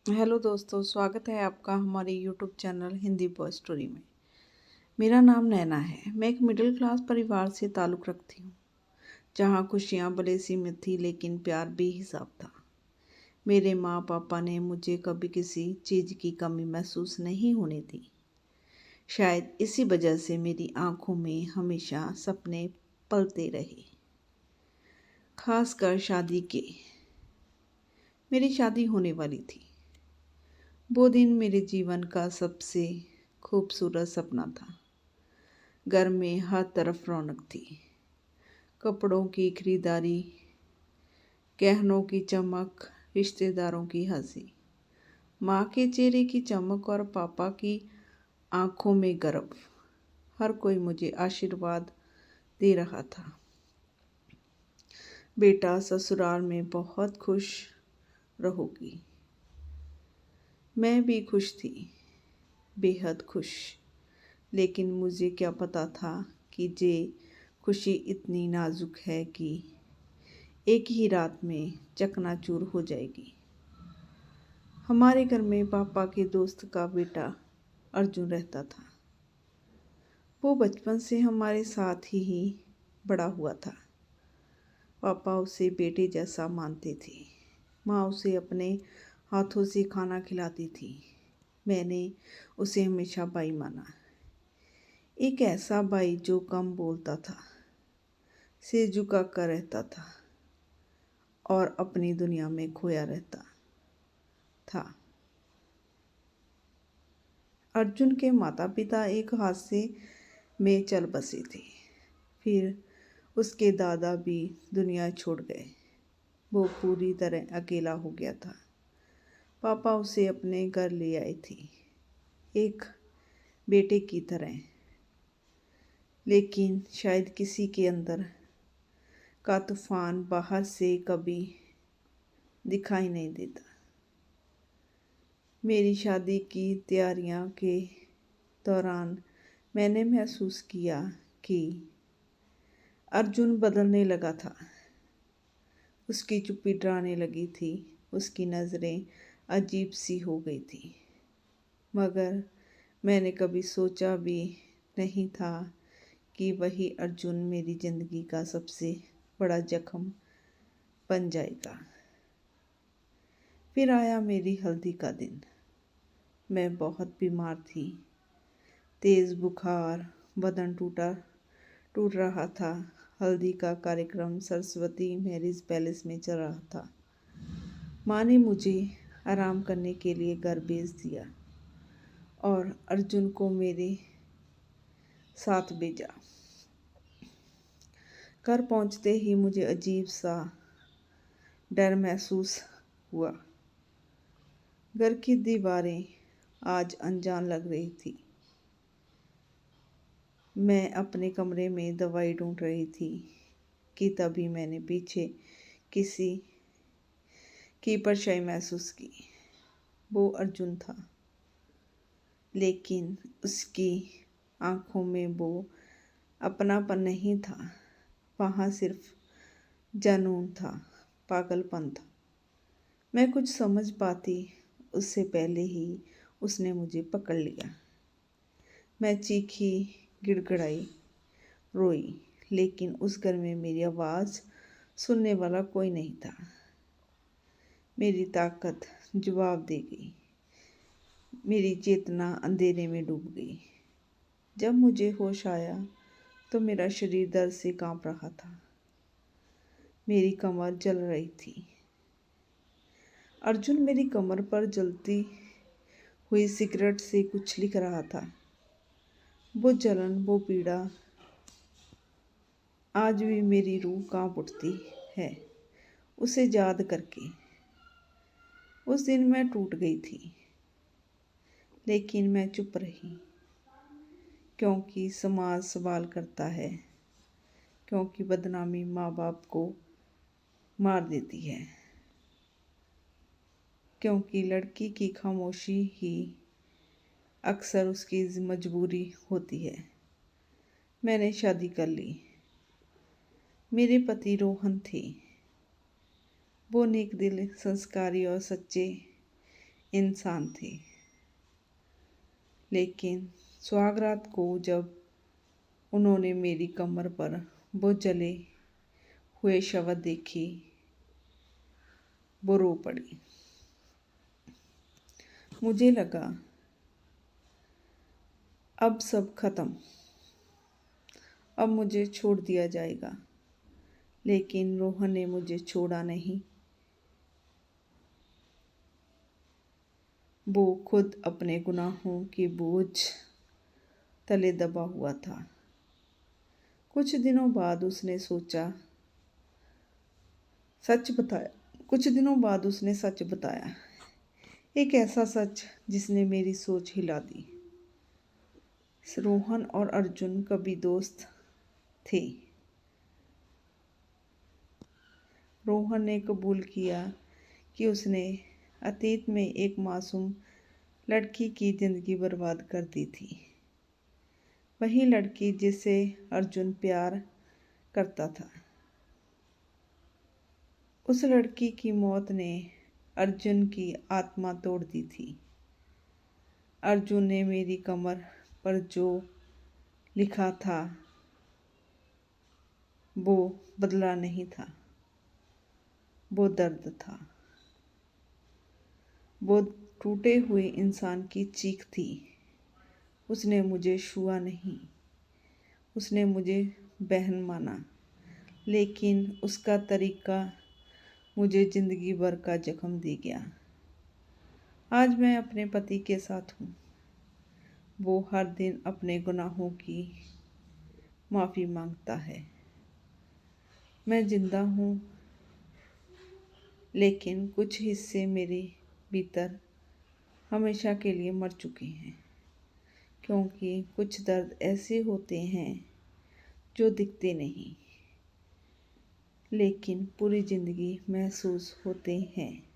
Hello दोस्तों, स्वागत है आपका हमारे YouTube channel Hindi boy story में। मेरा नाम नैना है। मैं एक मिडिल क्लास परिवार से ताल्लुक़ रखती हूँ, जहाँ खुशियाँ भले सीमित थी लेकिन प्यार बेहिसाब था। मेरे माँ पापा ने मुझे कभी किसी चीज़ की कमी महसूस नहीं होने दी। शायद इसी वजह से मेरी आँखों में हमेशा सपने पलते रहे, खासकर शादी के। मेरी शादी होने वाली थी। वो दिन मेरे जीवन का सबसे खूबसूरत सपना था। घर में हर तरफ रौनक थी। कपड़ों की खरीदारी, गहनों की चमक, रिश्तेदारों की हंसी, माँ के चेहरे की चमक और पापा की आंखों में गर्व। हर कोई मुझे आशीर्वाद दे रहा था। बेटा, ससुराल में बहुत खुश रहोगी। मैं भी खुश थी, बेहद खुश। लेकिन मुझे क्या पता था कि ये खुशी इतनी नाजुक है कि एक ही रात में चकनाचूर हो जाएगी। हमारे घर में पापा के दोस्त का बेटा अर्जुन रहता था। वो बचपन से हमारे साथ ही बड़ा हुआ था। पापा उसे बेटे जैसा मानते थे। माँ उसे अपने हाथों से खाना खिलाती थी। मैंने उसे हमेशा भाई माना। एक ऐसा भाई जो कम बोलता था, सिर झुका कर रहता था और अपनी दुनिया में खोया रहता था। अर्जुन के माता पिता एक हादसे में चल बसे थे। फिर उसके दादा भी दुनिया छोड़ गए। वो पूरी तरह अकेला हो गया था। पापा उसे अपने घर ले आए थे, एक बेटे की तरह। लेकिन शायद किसी के अंदर का तूफान बाहर से कभी दिखाई नहीं देता। मेरी शादी की तैयारियां के दौरान मैंने महसूस किया कि अर्जुन बदलने लगा था। उसकी चुप्पी डराने लगी थी। उसकी नज़रें अजीब सी हो गई थी। मगर मैंने कभी सोचा भी नहीं था कि वही अर्जुन मेरी ज़िंदगी का सबसे बड़ा जख्म बन जाएगा। फिर आया मेरी हल्दी का दिन। मैं बहुत बीमार थी। तेज़ बुखार, बदन टूट रहा था। हल्दी का कार्यक्रम सरस्वती मैरिज पैलेस में चल रहा था। माँ ने मुझे आराम करने के लिए घर भेज दिया और अर्जुन को मेरे साथ भेजा। घर पहुँचते ही मुझे अजीब सा डर महसूस हुआ। घर की दीवारें आज अनजान लग रही थी। मैं अपने कमरे में दवाई ढूंढ रही थी कि तभी मैंने पीछे किसी की परछाई महसूस की। वो अर्जुन था, लेकिन उसकी आंखों में वो अपनापन नहीं था। वहाँ सिर्फ जुनून था, पागलपन था। मैं कुछ समझ पाती उससे पहले ही उसने मुझे पकड़ लिया। मैं चीखी, गिड़गिड़ाई, रोई, लेकिन उस घर में मेरी आवाज़ सुनने वाला कोई नहीं था। मेरी ताकत जवाब दे गई। मेरी चेतना अंधेरे में डूब गई। जब मुझे होश आया तो मेरा शरीर दर्द से कांप रहा था। मेरी कमर जल रही थी। अर्जुन मेरी कमर पर जलती हुई सिगरेट से कुछ लिख रहा था। वो जलन, वो पीड़ा आज भी मेरी रूह कांप उठती है उसे याद करके। उस दिन मैं टूट गई थी, लेकिन मैं चुप रही, क्योंकि समाज सवाल करता है, क्योंकि बदनामी माँ बाप को मार देती है, क्योंकि लड़की की खामोशी ही अक्सर उसकी मजबूरी होती है। मैंने शादी कर ली। मेरे पति रोहन थे। वो नेक दिल, संस्कारी और सच्चे इंसान थे। लेकिन सुहागरात को जब उन्होंने मेरी कमर पर वो जले हुए शब्द देखे, वो रो पड़ी। मुझे लगा अब सब खत्म, अब मुझे छोड़ दिया जाएगा। लेकिन रोहन ने मुझे छोड़ा नहीं। वो खुद अपने गुनाहों के बोझ तले दबा हुआ था। कुछ दिनों बाद उसने सच बताया, एक ऐसा सच जिसने मेरी सोच हिला दी। रोहन और अर्जुन कभी दोस्त थे। रोहन ने कबूल किया कि उसने अतीत में एक मासूम लड़की की जिंदगी बर्बाद कर दी थी। वही लड़की जिसे अर्जुन प्यार करता था। उस लड़की की मौत ने अर्जुन की आत्मा तोड़ दी थी। अर्जुन ने मेरी कमर पर जो लिखा था वो बदला नहीं था, वो दर्द था। वो टूटे हुए इंसान की चीख थी। उसने मुझे छुआ नहीं, उसने मुझे बहन माना, लेकिन उसका तरीका मुझे जिंदगी भर का जख्म दे गया। आज मैं अपने पति के साथ हूँ। वो हर दिन अपने गुनाहों की माफ़ी मांगता है। मैं जिंदा हूँ, लेकिन कुछ हिस्से मेरे भीतर हमेशा के लिए मर चुके हैं। क्योंकि कुछ दर्द ऐसे होते हैं जो दिखते नहीं, लेकिन पूरी जिंदगी महसूस होते हैं।